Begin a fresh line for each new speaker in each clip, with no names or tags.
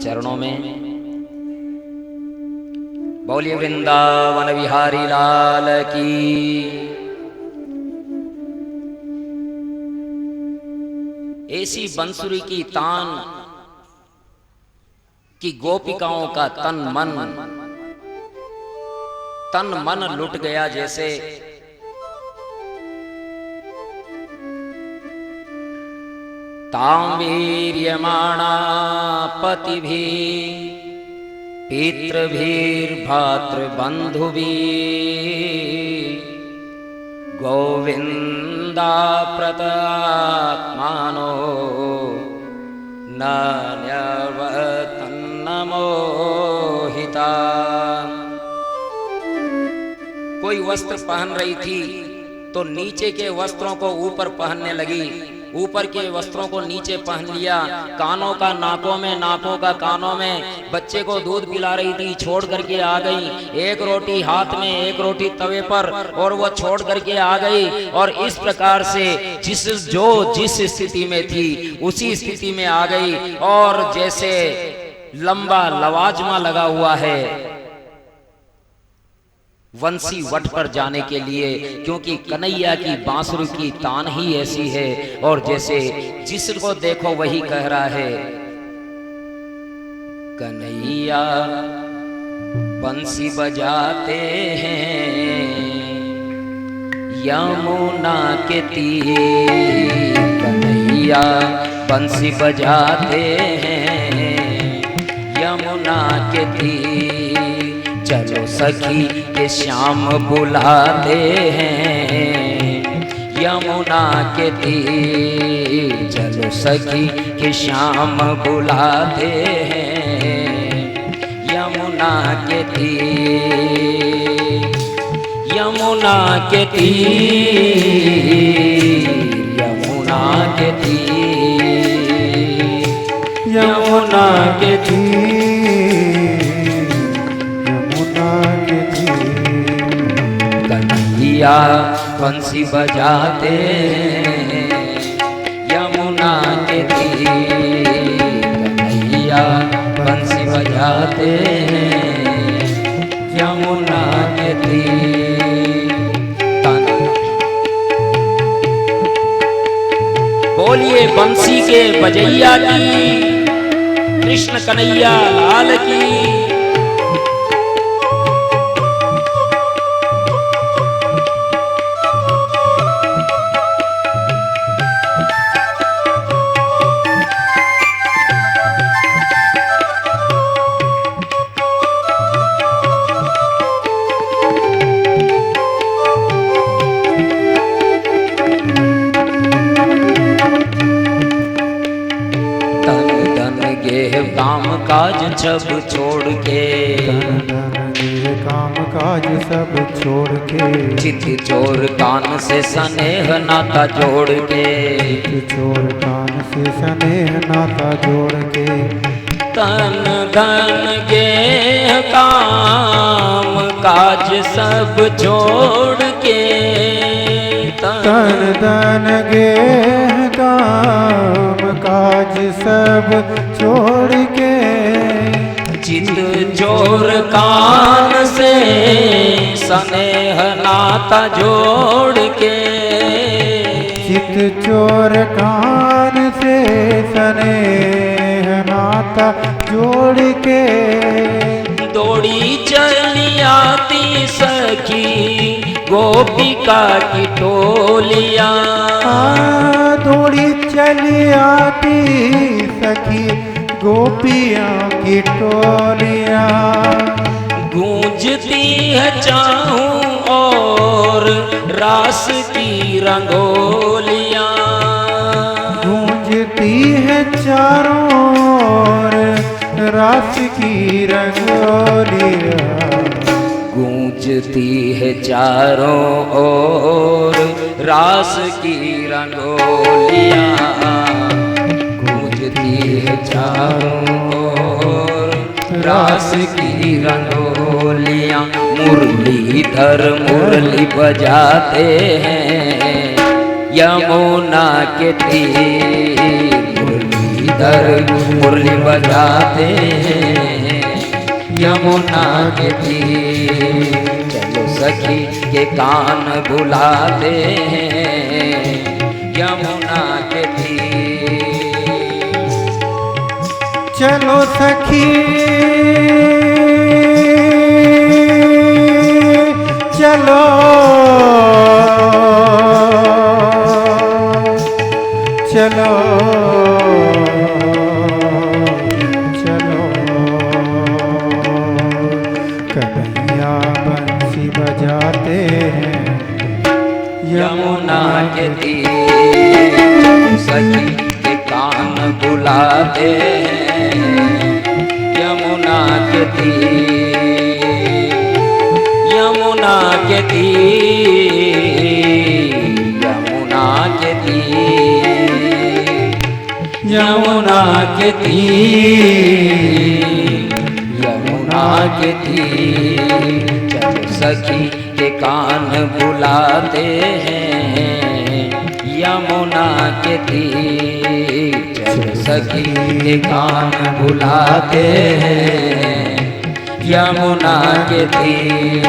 चरणों में। बोलिए वृंदावन बिहारी लाल की। ऐसी बंसुरी की तान कि गोपिकाओं का तन मन लुट गया जैसे। तां वीर्यमाणा पतिभी पितृभिर्भ्रातृबन्धुभिः गोविन्दा प्रतात्मानो न न्यवर्तन्न मोहिता। कोई वस्त्र पहन रही थी तो नीचे के वस्त्रों को ऊपर पहनने लगी, ऊपर के वस्त्रों को नीचे पहन लिया, कानों का नाकों में, नाकों का कानों में। बच्चे को दूध पिला रही थी, छोड़ करके आ गई। एक रोटी हाथ में, एक रोटी तवे पर, और वो छोड़ करके आ गई। और इस प्रकार से जिस स्थिति में थी उसी स्थिति में आ गई। और जैसे लंबा लवाजमा लगा हुआ है वंशी वट पर जाने के लिए, क्योंकि कन्हैया की बांसुरी की तान ही ऐसी है। और जैसे जिसको देखो वही कह रहा है, कन्हैया बंसी बजाते हैं यमुना के तीर, कन्हैया बंसी बजाते हैं यमुना के तीर। चलो सखी के श्याम बुलाते हैं यमुना के तीर, चलो सखी के श्याम बुलाते हैं यमुना के तीर। यमुना के तीर, यमुना के तीर,
यमुना के तीर,
कन्हैया बंसी बजाते हैं यमुना के तीर, कन्हैया बंसी बजाते हैं यमुना के तीर। बोलिए बंसी के बजैया की, कृष्ण कन्हैया लाल की। काम काज सब छोड़ के,
काम काज सब छोड़ के,
चित चोर कान से स्नेह नाता जोड़ के,
चोर कान से स्नेह नाता जोड़ के।
तन धन गेह काम काज सब छोड़ के,
तन धन गेह काम काज सब छोड़ के,
चित चोर कान से स्नेह नाता जोड़ के,
चित चोर कान से स्नेह नाता जोड़ के।
दौड़ी चली आती सखी गोपिका की टोलियां,
दौड़ी चली आती सखी गोपियों की टोलियां।
गूंजती है चाहूं और रास की रंगोलियां,
गूंजती है चारों ओर रास की रंगोलियां,
गूंजती है चारों ओर रास की रंगोलियां, गूंजती है चारों ओर रास की रंगोलियां। मुरलीधर मुरली बजाते हैं यमुना के तीर, मुरली उधर मुरली बजाते हैं यमुना के तीर। चलो सखी के कान बुलाते हैं यमुना के तीर।
चलो सखी चलो चलो चलो कन्हैया बंसी बजाते हैं
यमुना के तीर। सखी के कान बुलाते हैं यमुना के तीर। यमुना के तीर यमुना के तीर यमुना के तीर यमुना के तीर। चलो सखी के कान बुलाते हैं यमुना के तीर। चलो सखी के कान बुलाते हैं यमुना के तीर।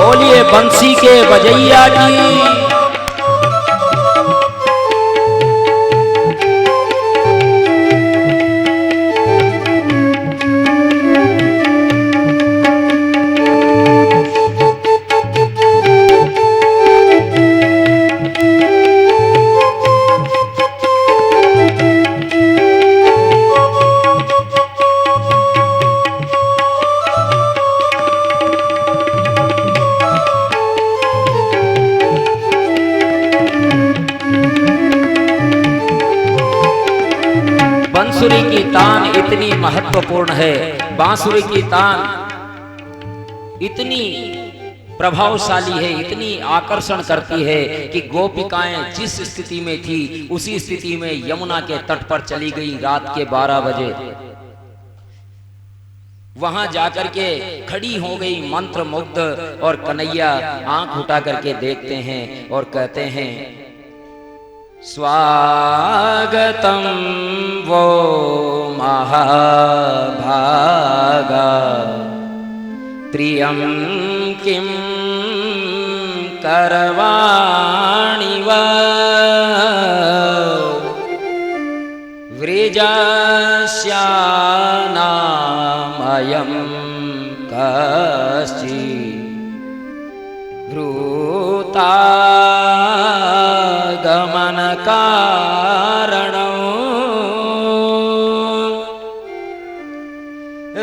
बोलिए बंसी के बजैया की। बांसुरी की तान इतनी महत्वपूर्ण है, बांसुरी की तान इतनी प्रभावशाली है, इतनी आकर्षण करती है कि गोपिकाएं जिस स्थिति में थी उसी स्थिति में यमुना के तट पर चली गई रात के 12 बजे। वहां जाकर के खड़ी हो गई मंत्र मुग्ध, और कन्हैया आंख उठा करके देखते हैं और कहते हैं स्वागतम वो महाभागा प्रियं किं करवाणि वा व्रजस्यानामयं कश्चित् भ्रूतागमन कारणं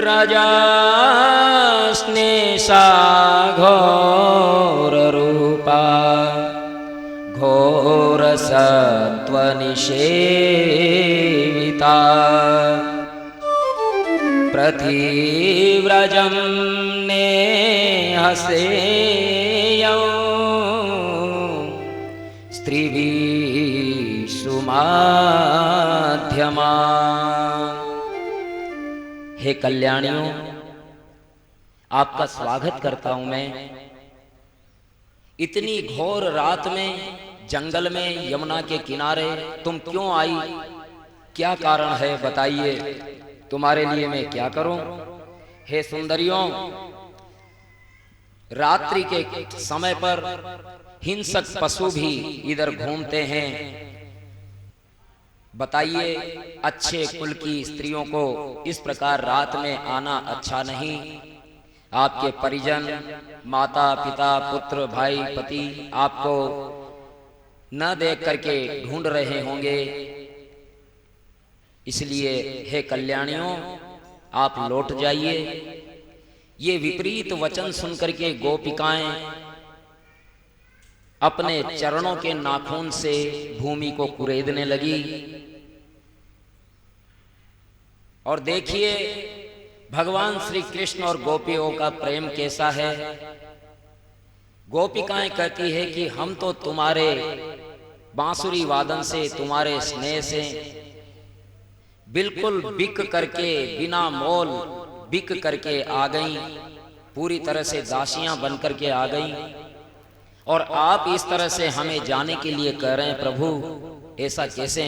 रजस्नेशा घोर रूपा घोर सत्वनिषेविता प्रतिव्रजं नेहसेयौ स्त्रीभिः सुमाध्यमा। हे कल्याणियों, आपका स्वागत करता हूं मैं। इतनी घोर रात में जंगल में यमुना के किनारे तुम क्यों आई? क्या कारण है बताइए, तुम्हारे लिए मैं क्या करूं? हे सुंदरियों, रात्रि के समय पर हिंसक पशु भी इधर घूमते हैं। बताइए, अच्छे कुल की स्त्रियों को इस प्रकार रात में आना अच्छा नहीं। आपके परिजन, माता पिता, पुत्र, भाई, पति आपको न देख करके ढूंढ रहे होंगे। इसलिए हे कल्याणियों, आप लौट जाइए। ये विपरीत वचन सुनकर के गोपिकाएं अपने चरणों के नाखून से भूमि को कुरेदने लगी। और देखिए भगवान श्री कृष्ण और गोपियों का प्रेम कैसा है। गोपिकाएं कहती है कि हम तो तुम्हारे बांसुरी वादन से, तुम्हारे स्नेह से बिल्कुल बिक करके, बिना मोल बिक करके आ गई, पूरी तरह से दासियां बन करके आ गई। और आप इस तरह से हमें जाने के लिए कह रहे हैं प्रभु, ऐसा कैसे?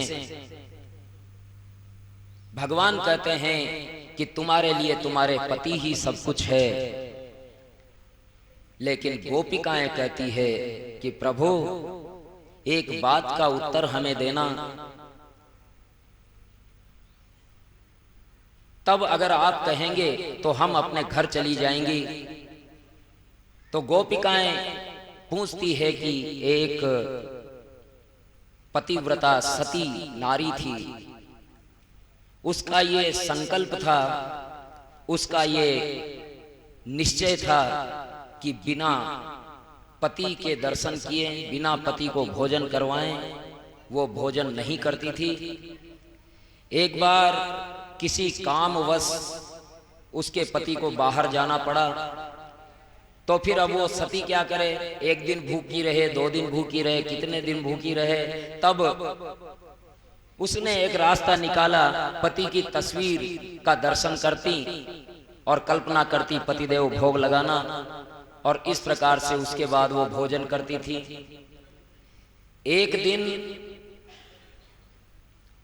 भगवान कहते हैं कि तुम्हारे लिए तुम्हारे पति ही सब कुछ है। लेकिन गोपिकाएं कहती है कि प्रभु एक बात का उत्तर हमें देना, तब अगर आप कहेंगे तो हम अपने घर चली जाएंगी। तो गोपिकाएं पूछती है कि एक पतिव्रता सती नारी थी, उसका ये संकल्प था, उसका ये निश्चय था कि बिना पति के दर्शन किए, बिना पति को भोजन करवाएं, वो भोजन नहीं करती थी। एक बार किसी कामवश उसके पति को बाहर जाना पड़ा, तो फिर अब वो सती क्या करे? एक दिन भूखी रहे, 2 दिन भूखी रहे, कितने दिन भूखी रहे, तब उसने एक रास्ता निकाला, पति की तस्वीर का दर्शन करती और कल्पना करती पतिदेव भोग लगाना, और इस प्रकार से उसके बाद वो भोजन करती थी। एक दिन,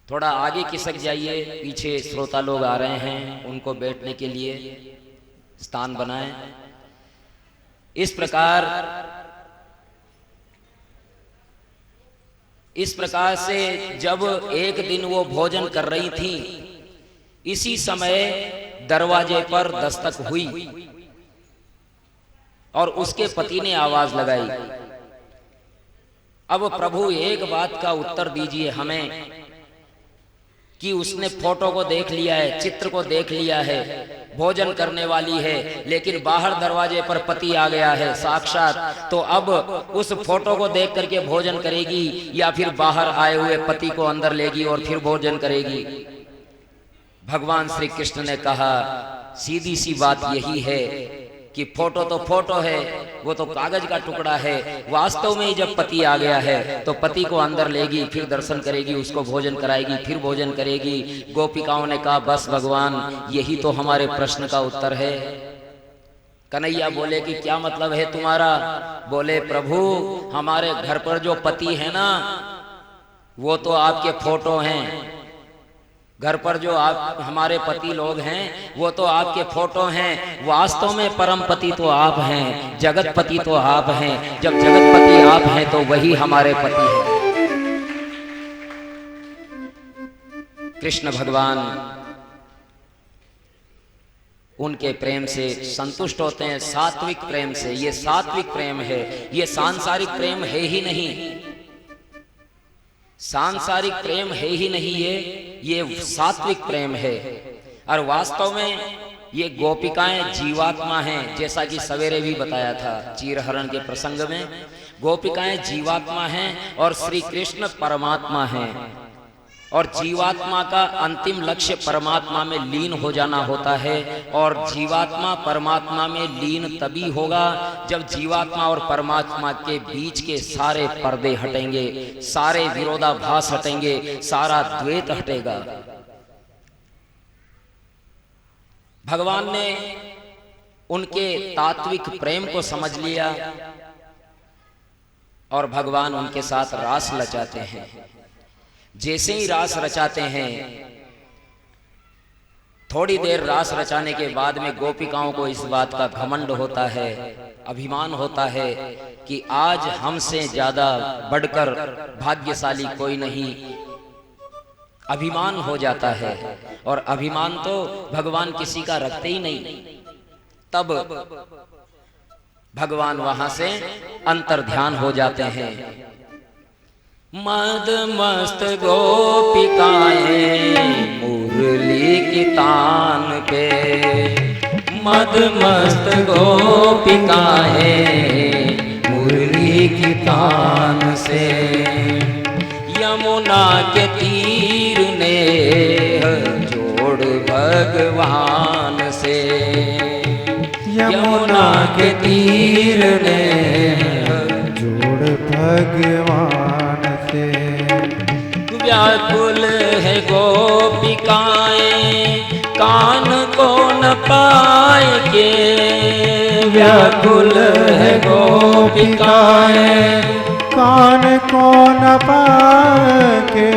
थोड़ा आगे खिसक जाइए, पीछे श्रोता लोग आ रहे हैं, उनको बैठने के लिए स्थान बनाएं। इस प्रकार से जब एक दिन वो भोजन कर रही थी, इसी समय दरवाजे पर दस्तक हुई और उसके पति ने आवाज लगाई। अब प्रभु एक बात का उत्तर दीजिए हमें कि उसने फोटो को देख लिया है, चित्र को देख लिया है, भोजन करने वाली है, लेकिन बाहर दरवाजे पर पति आ गया है साक्षात, तो अब उस फोटो को देख करके भोजन करेगी या फिर बाहर आए हुए पति को अंदर लेगी और फिर भोजन करेगी? भगवान श्री कृष्ण ने कहा, सीधी सी बात यही है कि फोटो तो फोटो है, वो तो कागज का टुकड़ा है। वास्तव में जब पति आ गया है तो पति को अंदर लेगी, फिर दर्शन करेगी, उसको भोजन कराएगी, फिर भोजन करेगी। गोपिकाओं ने कहा, बस भगवान, यही तो हमारे प्रश्न का उत्तर है। कन्हैया बोले कि क्या मतलब है तुम्हारा? बोले, प्रभु हमारे घर पर जो पति है ना, वो तो आपके फोटो हैं। घर पर जो आप हमारे पति लोग हैं, वो तो आपके फोटो हैं। वास्तव में परम पति तो आप हैं, जगत पति तो आप हैं। जब जगत पति आप हैं तो वही हमारे पति हैं। कृष्ण भगवान उनके प्रेम से संतुष्ट होते हैं, सात्विक प्रेम से। ये सात्विक प्रेम है, ये सांसारिक प्रेम है ही नहीं। सांसारिक प्रेम है ही नहीं, ये सात्विक प्रेम है। और वास्तव में ये गोपिकाएं जीवात्मा हैं, जैसा कि सवेरे भी बताया था चीरहरण के प्रसंग में। गोपिकाएं जीवात्मा हैं और श्री कृष्ण परमात्मा हैं, और जीवात्मा का अंतिम लक्ष्य परमात्मा में लीन हो जाना होता है। और जीवात्मा परमात्मा में लीन तभी होगा जब जीवात्मा और परमात्मा के बीच के सारे पर्दे हटेंगे, सारे विरोधाभास हटेंगे, सारा द्वैत हटेगा। भगवान ने उनके तात्विक प्रेम को समझ लिया और भगवान उनके साथ रास रचाते हैं। जैसे ही रास रचाते हैं, थोड़ी देर रास रचाने के बाद में गोपिकाओं को इस बात का घमंड होता है, अभिमान होता है कि आज हमसे ज्यादा बढ़कर भाग्यशाली कोई नहीं। अभिमान हो जाता है, और अभिमान तो भगवान किसी का रखते ही नहीं। तब भगवान वहां से अंतर ध्यान हो जाते हैं। मद मस्त गोपिकाएं मुरली की तान पे, मद मस्त गोपिकाएं मुरली की तान से, यमुना के तीर ने जोड़ भगवान से, यमुना के तीर ने
जोड़ भगवान से।
व्याकुल है गोपिकाएं कान को न पाए के व्याकुल है गोपिकाएं।
कान को न पाके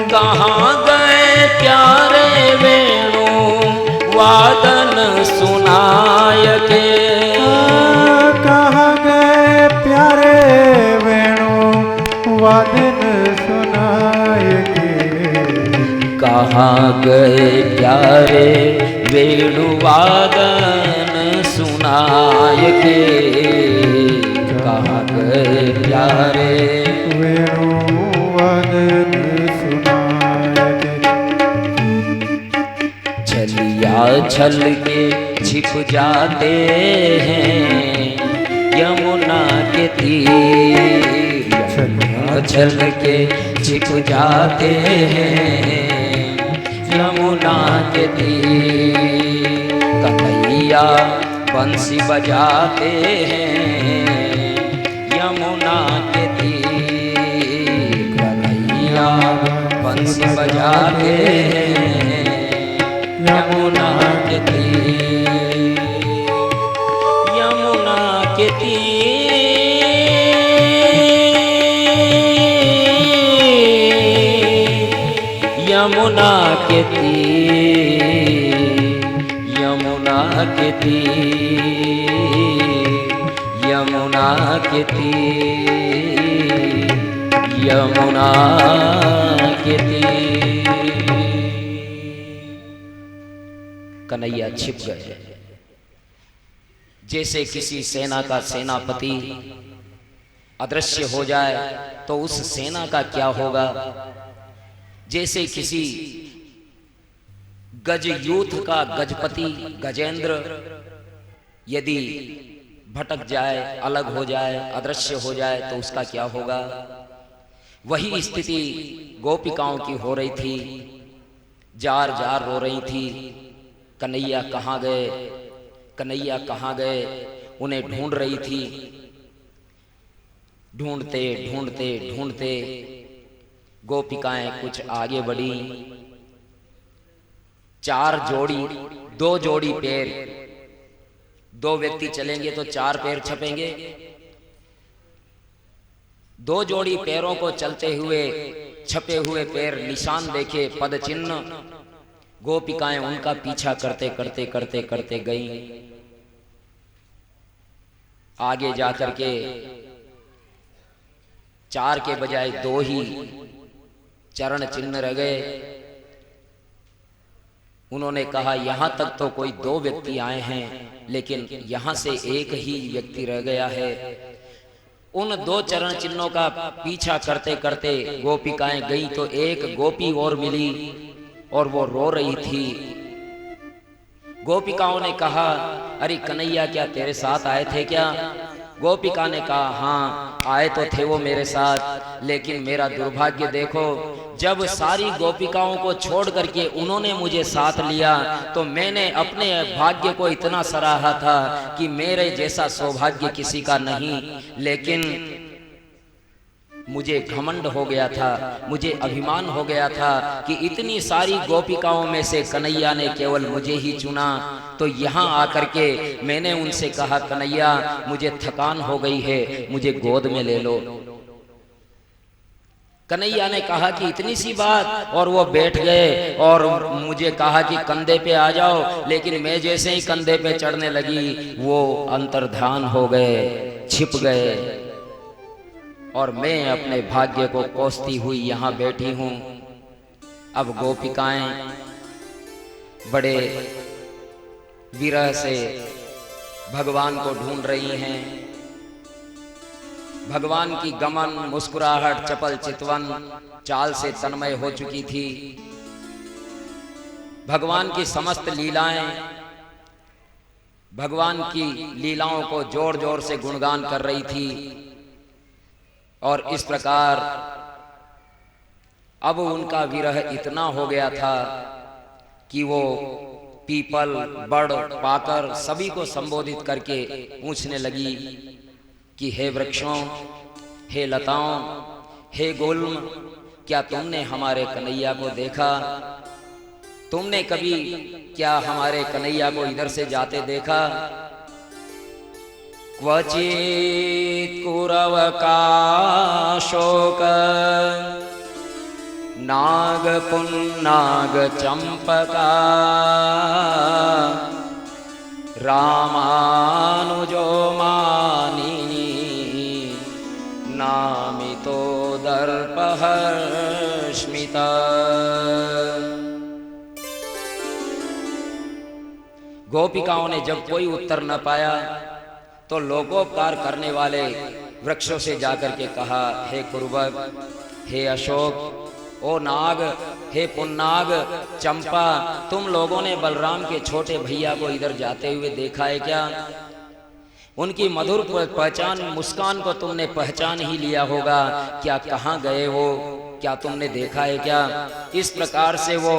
कहाँ गए प्यारे वेणु वादन सुनाय के।
कहाँ गए प्यारे वेणु वादन सुनाय के।
कहाँ गए प्यारे वेणु वादन सुनाय के। कहाँ गए प्यारे
वेणु वादन सुनाय के।
छलिया छल के छिप जाते हैं यमुना के तीर। छल के छिप जाते हैं यमुना के तीर। कन्हैया बंसी बजाते हैं यमुना के तीर। कन्हैया बंसी बजाते हैं यमुना के तीर। यमुना के तीर। यमुना के तीर। यमुना के तीर। यमुना के तीर। यमुना के तीर। कन्हैया छिप गए। जैसे किसी सेना का सेनापति अदृश्य हो जाए तो उस सेना का क्या होगा। जैसे किसी गज यूथ का गजपति गजेंद्र यदि भटक जाए, अलग हो जाए, अदृश्य हो जाए तो उसका क्या होगा। वही स्थिति गोपिकाओं की हो रही थी। जार जार रो रही थी, कन्हैया कहाँ गए, कन्हैया कहाँ गए, उन्हें ढूंढ रही थी। ढूंढते ढूंढते ढूंढते गोपिकाएं कुछ आगे बढ़ी। दो जोड़ी पैर, दो व्यक्ति चलेंगे तो चार पैर छपेंगे। दो जोड़ी पैरों को चलते हुए छपे हुए पैर निशान देखे, पद चिन्ह। गोपिकाएं उनका पीछा करते करते करते करते गईं। आगे जाकर के चार के बजाय दो ही चरण चिन्ह रह गए। उन्होंने कहा यहां तक तो कोई दो व्यक्ति आए हैं, लेकिन यहां से एक ही व्यक्ति रह गया है। उन दो चरण चिन्हों का पीछा करते करते गोपिकाएं गई तो एक गोपी और मिली और वो रो रही थी। गोपिकाओं ने कहा अरे कन्हैया क्या तेरे साथ आए थे क्या। गोपिका ने कहा हाँ आए तो थे वो मेरे साथ, लेकिन मेरा दुर्भाग्य देखो, जब सारी गोपिकाओं को छोड़ करके उन्होंने मुझे साथ लिया तो मैंने अपने भाग्य को इतना सराहा था कि मेरे जैसा सौभाग्य किसी का नहीं, लेकिन मुझे घमंड हो गया था, मुझे अभिमान हो गया था कि इतनी सारी गोपिकाओं में से कन्हैया ने केवल मुझे ही चुना। तो यहाँ आकर के मैंने उनसे कहा कन्हैया मुझे थकान हो गई है, मुझे गोद में ले लो। कन्हैया ने कहा कि इतनी सी बात, और वो बैठ गए और मुझे कहा कि कंधे पे आ जाओ, लेकिन मैं जैसे ही कंधे पे चढ़ने लगी वो अंतर्धान हो गए, छिप गए और मैं अपने भाग्य को कोसती हुई यहाँ बैठी हूँ। अब गोपिकाएं बड़े विरह से भगवान को ढूंढ रही हैं। भगवान की गमन, मुस्कुराहट, चपल चितवन चाल से तन्मय हो चुकी थी। भगवान की समस्त लीलाएं, भगवान की लीलाओं को जोर जोर से गुणगान कर रही थी। और इस प्रकार अब उनका विरह इतना हो गया था कि वो पीपल, बड़, पाकर सभी को संबोधित करके पूछने लगी कि हे वृक्षों, हे लताओं, हे गुल्म, क्या तुमने हमारे कन्हैया को देखा। तुमने कभी क्या हमारे कन्हैया को इधर से जाते देखा? क्वचित कुरव का शोक नाग पुन्नाग चंपका रामानुजो मानिनी नामितो दर्पहर्षमिता। गोपिकाओं ने जब कोई उत्तर न पाया तो लोकोपकार करने वाले वृक्षों से जाकर के कहा, हे कुरुवक, हे अशोक, ओ नाग, हे पुन्नाग, चंपा, तुम लोगों ने बलराम के छोटे भैया को इधर जाते हुए देखा है क्या? उनकी मधुर पहचान, मुस्कान को तुमने पहचान ही लिया होगा क्या? कहाँ गए वो? क्या तुमने देखा है क्या? इस प्रकार से वो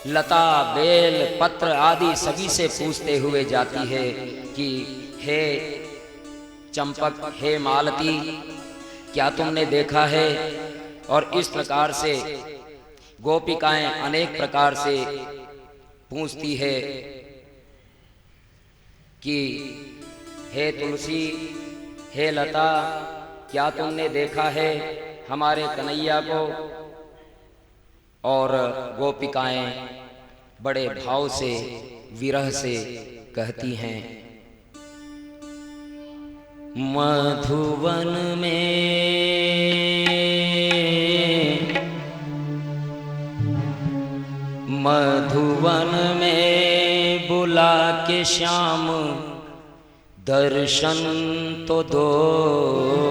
लता, बेल, पत्र आदि सभी से पूछते हुए जाती है कि हे चंपक, हे मालती, क्या तुमने देखा है? और इस प्रकार से गोपिकाएं अनेक प्रकार से पूछती है कि हे तुलसी, हे लता, क्या तुमने देखा है हमारे कन्हैया को? और गोपिकाएं बड़े भाव से, विरह से कहती हैं, मधुवन में बुला के श्याम दर्शन तो दो।